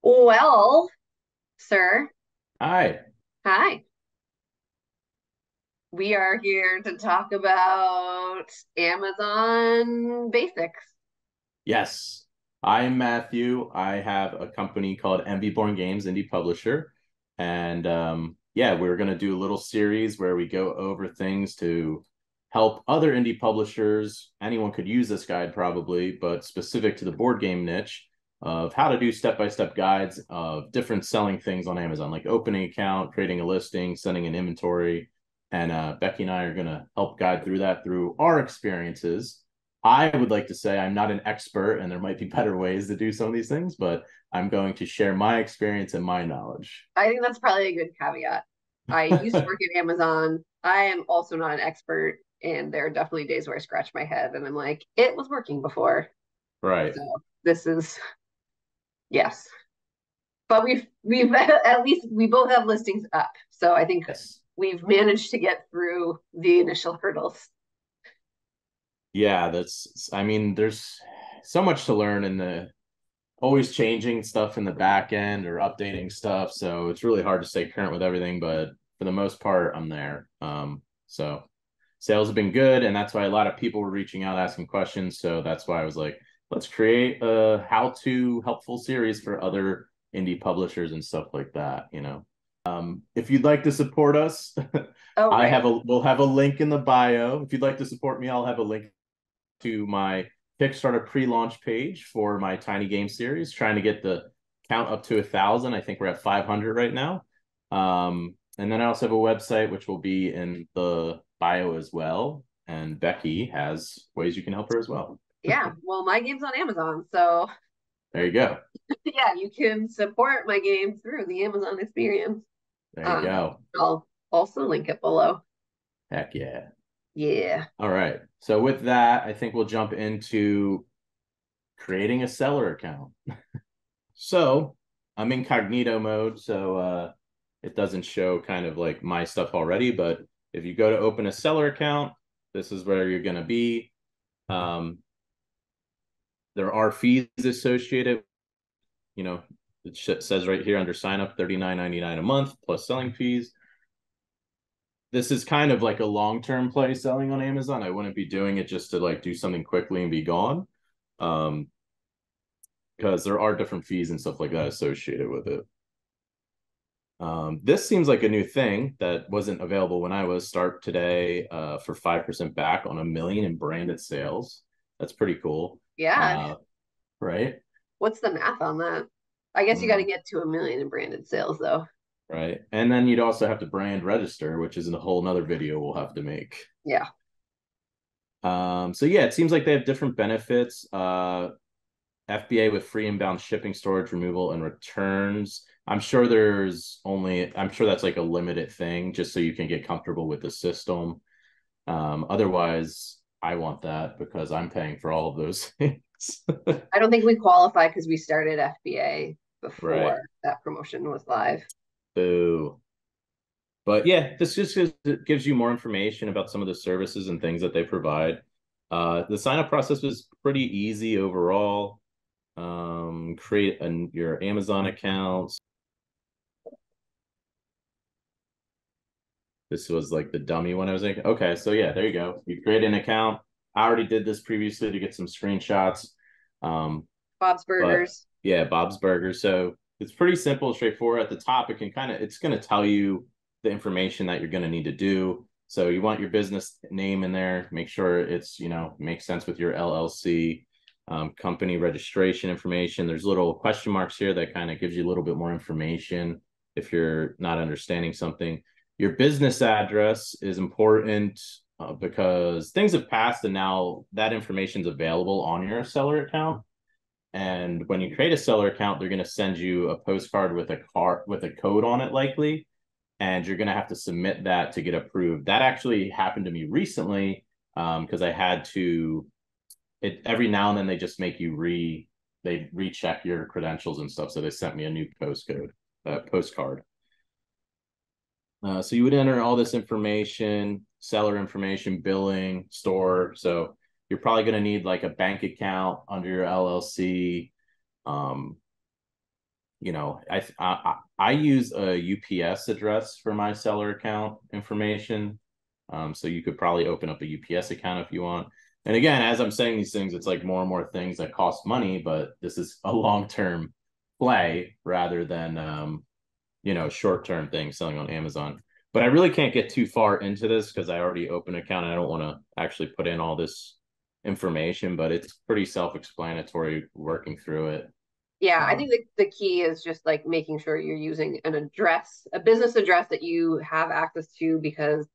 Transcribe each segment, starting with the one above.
Well, sir, Hi. hi. We are here to talk about Amazon basics. Yes, I'm Matthew. I have a company called MV Born Games, indie publisher. And yeah, we're going to do a little series where we go over things to help other indie publishers. Anyone could use this guide probably, but specific to the board game niche of how to do step-by-step guides of different selling things on Amazon, like opening account, creating a listing, sending an inventory. And Becky and I are going to help guide through that through our experiences. I would like to say I'm not an expert and there might be better ways to do some of these things, but I'm going to share my experience and my knowledge. I think that's probably a good caveat. I used to work at Amazon. I am also not an expert, and there are definitely days where I scratch my head and I'm like, it was working before. Right. So this is yes. But we've at least we both have listings up. So I think Yes. we've managed to get through the initial hurdles. Yeah, I mean, there's so much to learn in the always changing stuff in the back end or updating stuff. So it's really hard to stay current with everything, but for the most part, I'm there. So sales have been good, and that's why a lot of people were reaching out asking questions. So that's why I was like, let's create a how-to helpful series for other indie publishers and stuff like that. If you'd like to support us, Oh, right. we'll have a link in the bio. If you'd like to support me, I'll have a link to my Kickstarter pre-launch page for my tiny game series, trying to get the count up to 1,000. I think we're at 500 right now. And then I also have a website which will be in the bio as well. And Becky has ways you can help her as well. Yeah. Well, my game's on Amazon, so There you go. yeah, you can support my game through the Amazon experience. There you go. I'll also link it below. Heck yeah. Yeah. All right. So with that, I think we'll jump into creating a seller account. So I'm incognito mode, so it doesn't show kind of like my stuff already. But if you go to open a seller account, this is where you're going to be. Um, there are fees associated. You know, it says right here under sign up, $39.99 a month plus selling fees. This is kind of like a long term play selling on Amazon. I wouldn't be doing it just to like do something quickly and be gone. Um, because there are different fees and stuff like that associated with it. This seems like a new thing that wasn't available when I was start today for 5% back on 1 million in branded sales. That's pretty cool. Yeah. Uh, right? What's the math on that? I guess you got to Mm, get to 1 million in branded sales, though. right. And then you'd also have to brand register, which is a whole nother video we'll have to make. Yeah. So yeah, it seems like they have different benefits. FBA with free inbound shipping, storage, removal, and returns. I'm sure that's like a limited thing just so you can get comfortable with the system. Otherwise, I want that because I'm paying for all of those things. I don't think we qualify because we started FBA Right. before that promotion was live. Boo. But yeah, this just gives you more information about some of the services and things that they provide. The sign up process was pretty easy overall. Create your Amazon accounts. This was like the dummy one I was like, okay, so yeah, there you go. You create an account. I already did this previously to get some screenshots. Um, Bob's but Burgers. yeah, Bob's Burgers. So it's pretty simple, straightforward. At the top, it's going to tell you the information that you're going to need to do. So you want your business name in there. Make sure makes sense with your LLC, company registration information. There's little question marks here that kind of gives you a little bit more information if you're not understanding something. Your business address is important because things have passed and now that information is available on your seller account. And when you create a seller account, they're going to send you a postcard with a code on it, likely, and you're going to have to submit that to get approved. That actually happened to me recently because I had to. It every now and then they just make you they recheck your credentials and stuff. So they sent me a new postcard. So you would enter all this information, seller information, billing, store. So you're probably going to need like a bank account under your LLC. Um, I use a UPS address for my seller account information. So you could probably open up a UPS account if you want. And again, as I'm saying these things, it's like more and more things that cost money, but this is a long-term play rather than short-term things selling on Amazon. But I really can't get too far into this because I already opened an account and I don't want to actually put in all this information, but it's pretty self-explanatory working through it. Yeah, I think the key is just like making sure you're using an address, a business address that you have access to, because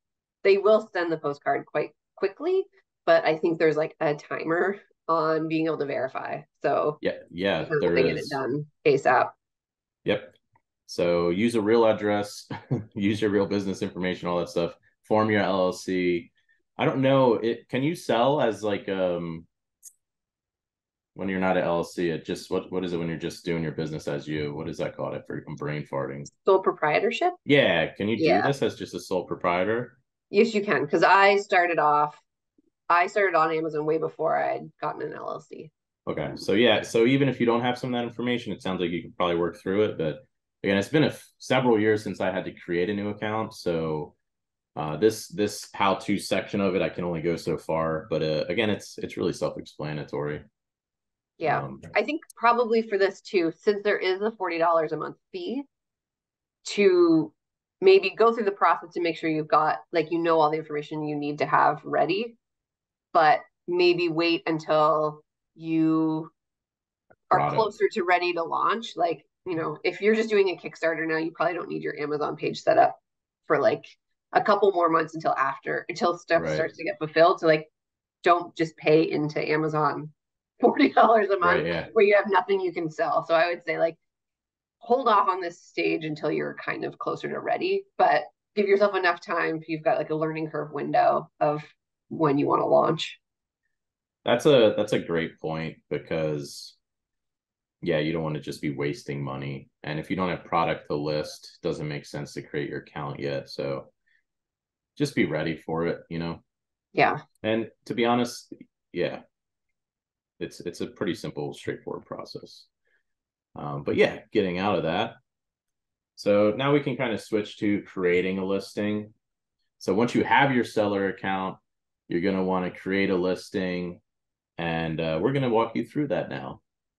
they will send the postcard quite quickly, but I think there's like a timer on being able to verify. So yeah, you there to get it is. done ASAP. Yep. So use a real address, use your real business information, all that stuff. Form your LLC. I don't know. Can you sell as like when you're not an LLC? It just what is it when you're just doing your business as you? What is that called? I'm brain farting. Sole proprietorship? Yeah. Can you do Yeah. this as just a sole proprietor? Yes, you can. Because I started on Amazon way before I had gotten an LLC. Okay. So yeah. So even if you don't have some of that information, it sounds like you could probably work through it. But again, it's been several years since I had to create a new account. So this how-to section of it, I can only go so far. But again, it's really self-explanatory. Yeah. I think probably for this too, since there is a $40 a month fee, to maybe go through the process to make sure you've got like all the information you need to have ready, but maybe wait until you are closer to ready to launch. Like, if you're just doing a Kickstarter now, you probably don't need your Amazon page set up for like a couple more months until stuff starts to get fulfilled. So like, don't just pay into Amazon $40 a month where you have nothing you can sell. So I would say like hold off on this stage until you're kind of closer to ready, but give yourself enough time if you've got like a learning curve window of when you want to launch. That's a great point because yeah, you don't want to just be wasting money. And if you don't have product to list, it doesn't make sense to create your account yet. So just be ready for it, Yeah. And to be honest, yeah, it's a pretty simple, straightforward process. But yeah, getting out of that. So now we can kind of switch to creating a listing. So once you have your seller account, you're going to want to create a listing. And we're going to walk you through that now.